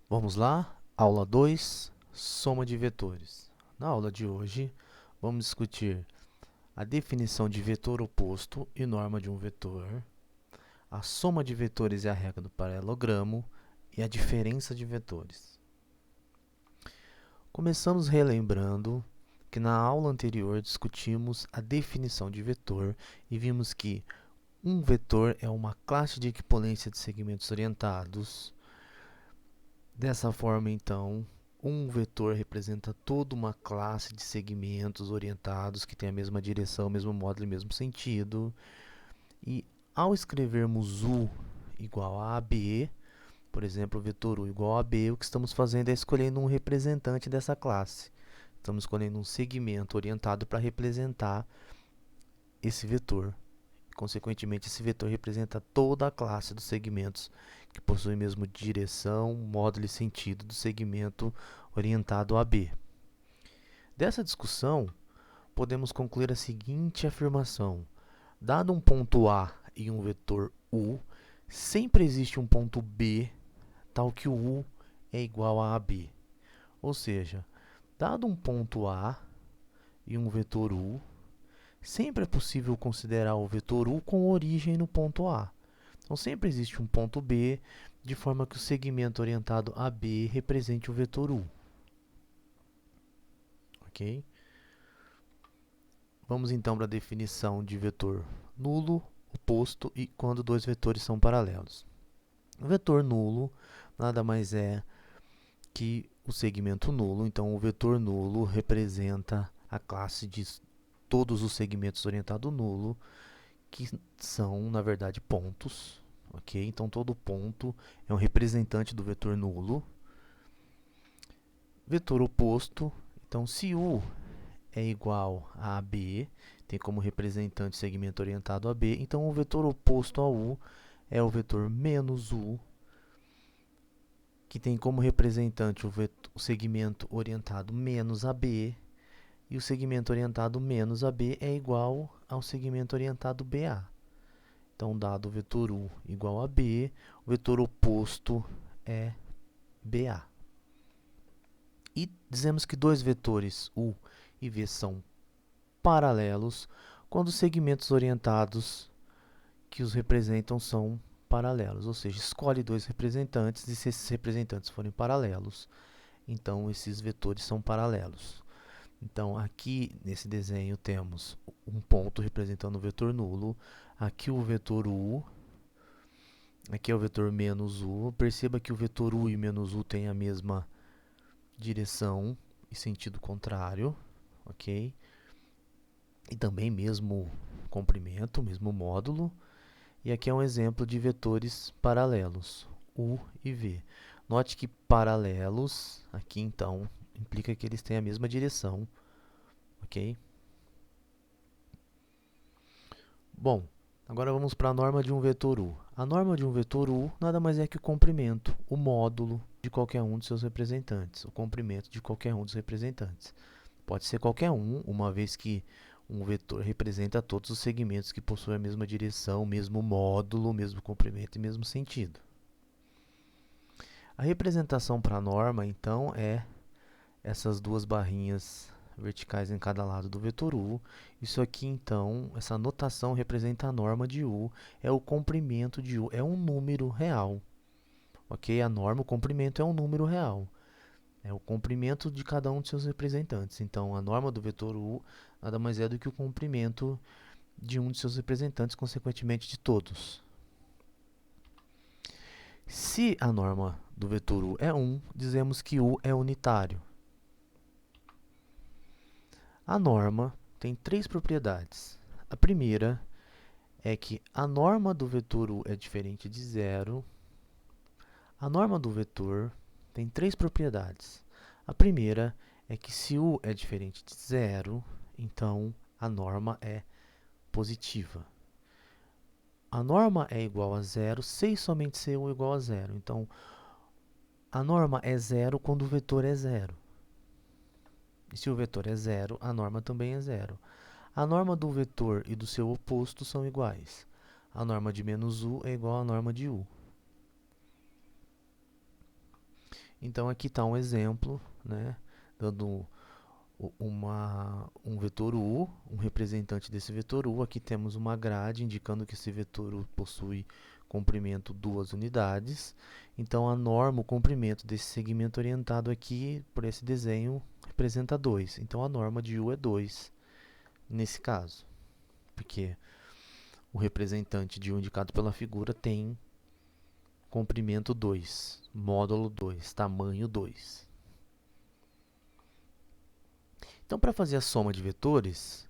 Vamos lá, aula 2, soma de vetores. Na aula de hoje, vamos discutir a definição de vetor oposto e norma de um vetor, a soma de vetores e a regra do paralelogramo e a diferença de vetores. Começamos relembrando que na aula anterior discutimos a definição de vetor e vimos que um vetor é uma classe de equivalência de segmentos orientados. Dessa forma, então, um vetor representa toda uma classe de segmentos orientados que tem a mesma direção, mesmo módulo e mesmo sentido. E ao escrevermos U igual a AB, por exemplo, o vetor U igual a AB, o que estamos fazendo é escolhendo um representante dessa classe. Estamos escolhendo um segmento orientado para representar esse vetor. Consequentemente, esse vetor representa toda a classe dos segmentos que possuem mesmo direção, módulo e sentido do segmento orientado a B. Dessa discussão, podemos concluir a seguinte afirmação. Dado um ponto A e um vetor U, sempre existe um ponto B, tal que o U é igual a AB. Ou seja, dado um ponto A e um vetor U, sempre é possível considerar o vetor U com origem no ponto A. Então, sempre existe um ponto B, de forma que o segmento orientado a B represente o vetor U. Ok? Vamos então para a definição de vetor nulo, oposto e quando dois vetores são paralelos. O vetor nulo nada mais é que o segmento nulo. Então, o vetor nulo representa a classe de todos os segmentos orientados nulo, que são, na verdade, pontos. Ok? Então, todo ponto é um representante do vetor nulo. Vetor oposto, então, se U é igual a AB, tem como representante segmento orientado a B, então o vetor oposto a U é o vetor menos U, que tem como representante o segmento orientado menos a B, e o segmento orientado menos a B é igual ao segmento orientado BA. Então, dado o vetor U igual a B, o vetor oposto é BA. E dizemos que dois vetores U e V são paralelos quando os segmentos orientados que os representam são paralelos. Ou seja, escolhe dois representantes e se esses representantes forem paralelos, então esses vetores são paralelos. Então, aqui nesse desenho temos um ponto representando o vetor nulo, aqui o vetor U, aqui é o vetor menos U. Perceba que o vetor U e menos U têm a mesma direção e sentido contrário, ok? E também mesmo comprimento, mesmo módulo. E aqui é um exemplo de vetores paralelos, U e V. Note que paralelos, aqui então, implica que eles têm a mesma direção, ok? Bom, agora vamos para a norma de um vetor U. A norma de um vetor U nada mais é que o comprimento, o módulo de qualquer um de seus representantes, o comprimento de qualquer um dos representantes. Pode ser qualquer um, uma vez que um vetor representa todos os segmentos que possuem a mesma direção, mesmo módulo, mesmo comprimento e mesmo sentido. A representação para a norma, então, é essas duas barrinhas verticais em cada lado do vetor U. Isso aqui, então, essa notação representa a norma de U, é o comprimento de U, é um número real. Ok? A norma, o comprimento é um número real. É o comprimento de cada um de seus representantes. Então, a norma do vetor U nada mais é do que o comprimento de um de seus representantes, consequentemente de todos. Se a norma do vetor U é 1, dizemos que U é unitário. A norma tem três propriedades. A primeira é que a norma do vetor U é diferente de zero. A norma do vetor tem três propriedades. A primeira é que se U é diferente de zero, então a norma é positiva. A norma é igual a zero se e somente se U é igual a zero. Então, a norma é zero quando o vetor é zero. E se o vetor é zero, a norma também é zero. A norma do vetor e do seu oposto são iguais. A norma de menos U é igual à norma de U. Então aqui está um exemplo, né, dando um vetor U, um representante desse vetor U. Aqui temos uma grade indicando que esse vetor U possui comprimento 2 unidades. Então a norma, o comprimento desse segmento orientado aqui, por esse desenho, representa 2. Então a norma de U é 2 nesse caso, porque o representante de U indicado pela figura tem comprimento 2, módulo 2, tamanho 2. Então, para fazer a soma de vetores,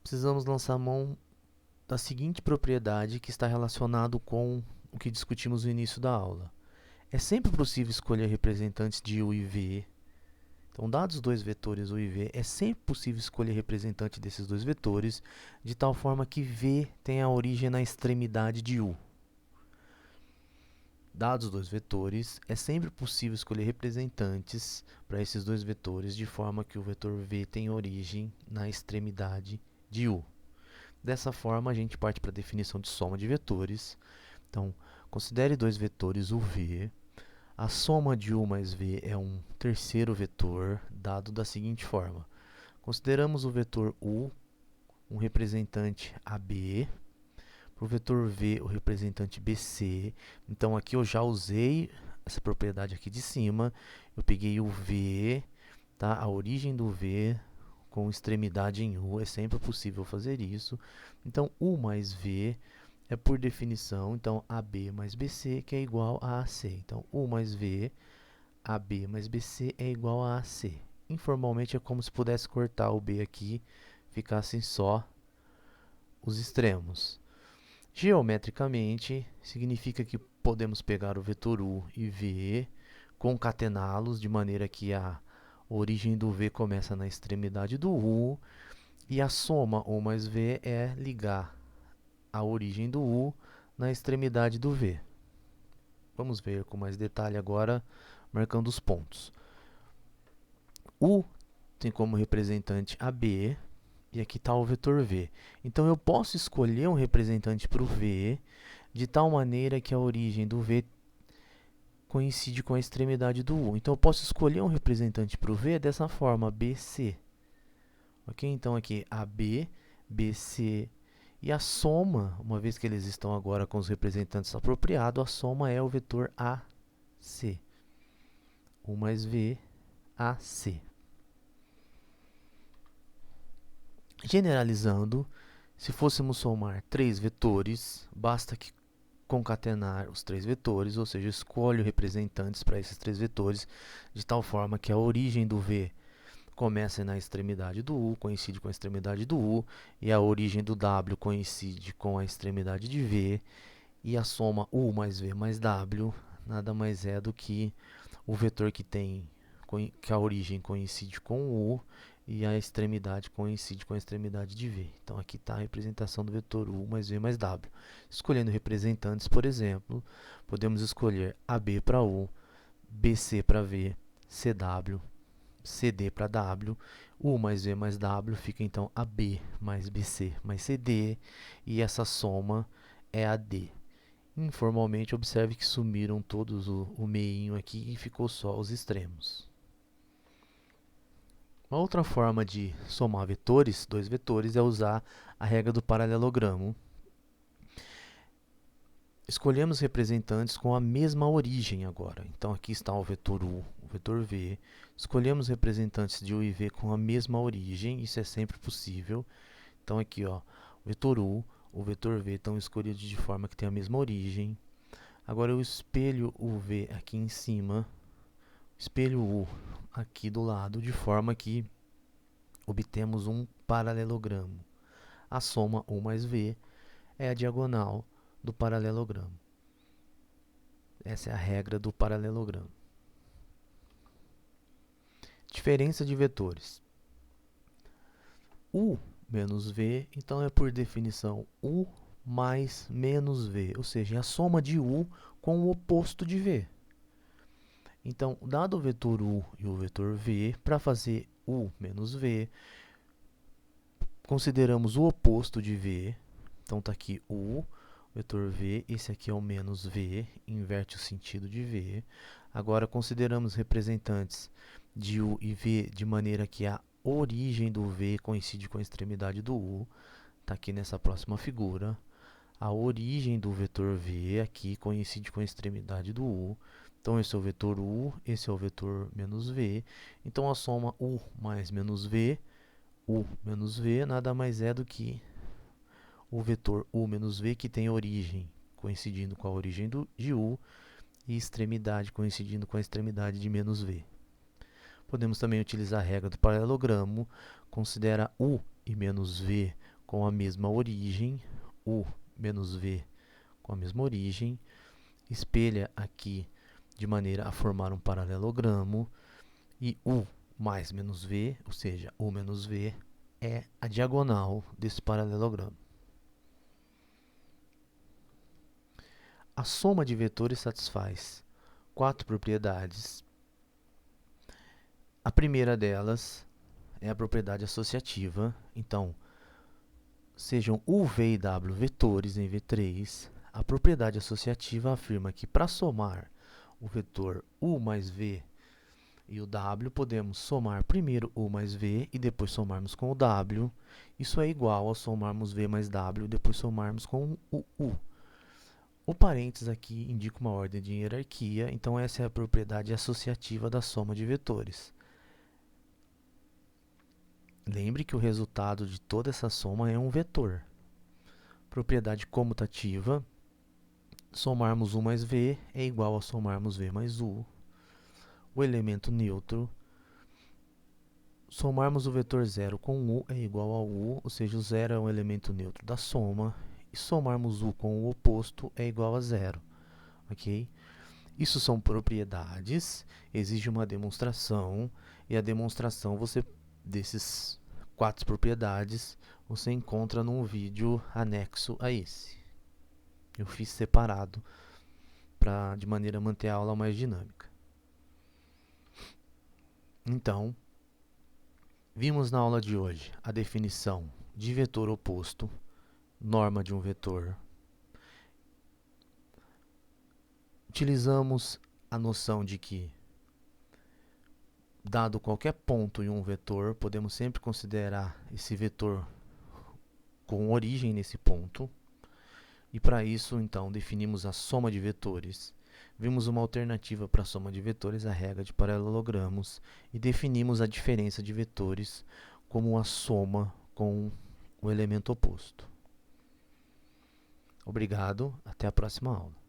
precisamos lançar mão da seguinte propriedade que está relacionado com o que discutimos no início da aula. É sempre possível escolher representantes de U e V. Então, dados os dois vetores U e V, é sempre possível escolher representante desses dois vetores, de tal forma que V tenha a origem na extremidade de U. Dados os dois vetores, é sempre possível escolher representantes para esses dois vetores, de forma que o vetor V tenha origem na extremidade de U. Dessa forma, a gente parte para a definição de soma de vetores. Então, considere dois vetores UV. A soma de U mais V é um terceiro vetor, dado da seguinte forma. Consideramos o vetor U, um representante AB. Para o vetor V, o representante BC. Então, aqui eu já usei essa propriedade aqui de cima. Eu peguei o V, tá? A origem do V com extremidade em U. É sempre possível fazer isso. Então, U mais V é por definição, então, AB mais BC, que é igual a AC. Então, U mais V, AB mais BC é igual a AC. Informalmente, é como se pudesse cortar o B aqui, ficassem só os extremos. Geometricamente, significa que podemos pegar o vetor U e V, concatená-los de maneira que a origem do V começa na extremidade do U, e a soma U mais V é ligar a origem do U na extremidade do V. Vamos ver com mais detalhe agora, marcando os pontos. U tem como representante AB, e aqui está o vetor V. Então, eu posso escolher um representante para o V, de tal maneira que a origem do V coincide com a extremidade do U. Então, eu posso escolher um representante para o V dessa forma, BC. Ok? Então, aqui, AB, BC, e a soma, uma vez que eles estão agora com os representantes apropriados, a soma é o vetor AC. U mais V, AC. Generalizando, se fôssemos somar três vetores, basta que concatenar os três vetores, ou seja, escolho representantes para esses três vetores, de tal forma que a origem do V começa na extremidade do U, coincide com a extremidade do U, e a origem do W coincide com a extremidade de V, e a soma U mais V mais W nada mais é do que o vetor que a origem coincide com o U e a extremidade coincide com a extremidade de V. Então, aqui está a representação do vetor U mais V mais W. Escolhendo representantes, por exemplo, podemos escolher AB para U, BC para V, CW, CD para W, U mais V mais W fica então AB mais BC mais CD, e essa soma é AD. Informalmente, observe que sumiram todos o meinho aqui e ficou só os extremos. Uma outra forma de somar vetores, dois vetores, é usar a regra do paralelogramo. Escolhemos representantes com a mesma origem agora. Então, aqui está o vetor U, o vetor V. Escolhemos representantes de U e V com a mesma origem, isso é sempre possível. Então, aqui, ó, o vetor U, o vetor V estão escolhidos de forma que tem a mesma origem. Agora, eu espelho o V aqui em cima, espelho o U aqui do lado, de forma que obtemos um paralelogramo. A soma U mais V é a diagonal do paralelogramo. Essa é a regra do paralelogramo. Diferença de vetores. U menos V, então é por definição U mais menos V, ou seja, é a soma de U com o oposto de V. Então, dado o vetor U e o vetor V, para fazer U menos V, consideramos o oposto de V. Então, está aqui U, vetor V, esse aqui é o menos V, inverte o sentido de V. Agora consideramos representantes de U e V de maneira que a origem do V coincide com a extremidade do U. Está aqui nessa próxima figura. A origem do vetor V aqui coincide com a extremidade do U. Então, esse é o vetor U, esse é o vetor menos V. Então, a soma U mais menos V, U menos V, nada mais é do que o vetor U menos V, que tem origem coincidindo com a origem de U e extremidade coincidindo com a extremidade de menos V. Podemos também utilizar a regra do paralelogramo, considera U e menos V com a mesma origem, U menos V com a mesma origem, espelha aqui de maneira a formar um paralelogramo, e U mais menos V, ou seja, U menos V, é a diagonal desse paralelogramo. A soma de vetores satisfaz 4 propriedades. A primeira delas é a propriedade associativa. Então, sejam U, V e W vetores em V3, a propriedade associativa afirma que para somar o vetor U mais V e o W, podemos somar primeiro U mais V e depois somarmos com o W. Isso é igual a somarmos V mais W e depois somarmos com o U. O parênteses aqui indica uma ordem de hierarquia, então essa é a propriedade associativa da soma de vetores. Lembre que o resultado de toda essa soma é um vetor. Propriedade comutativa, somarmos U mais V é igual a somarmos V mais U. O elemento neutro, somarmos o vetor 0 com U é igual a U, ou seja, o 0 é um elemento neutro da soma, e somarmos U com o oposto é igual a 0. Ok? Isso são propriedades, exige uma demonstração, e a demonstração desses 4 propriedades você encontra num vídeo anexo a esse. Eu fiz separado, de maneira a manter a aula mais dinâmica. Então, vimos na aula de hoje a definição de vetor oposto, norma de um vetor. Utilizamos a noção de que, dado qualquer ponto em um vetor, podemos sempre considerar esse vetor com origem nesse ponto. E para isso, então, definimos a soma de vetores. Vimos uma alternativa para a soma de vetores, a regra de paralelogramos, e definimos a diferença de vetores como a soma com o elemento oposto. Obrigado, até a próxima aula.